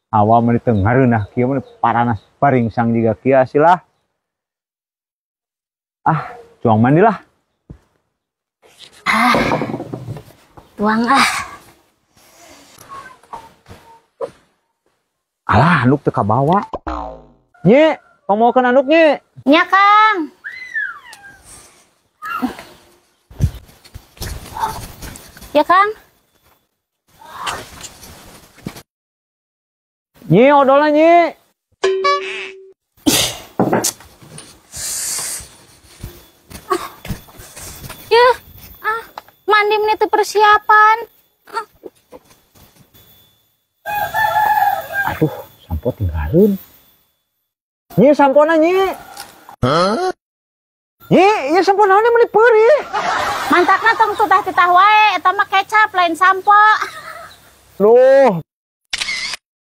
Awa meni teu ngareunah kieu meni paranas paringsang jiga kieu silah. Cuang mandi lah. Tuang Alah, anduk teu kabawa. Nye, pamaukeun anduk nye. nya Kang. Ya Kang. Nye, odolan nye. Mandi menit persiapan. Aduh, sampo tinggalin. Nye, sampona nye. Nye, sampo naon meni peurih. Mantakna tong tutah titah wae eta mah kecap lain sampo. Duh,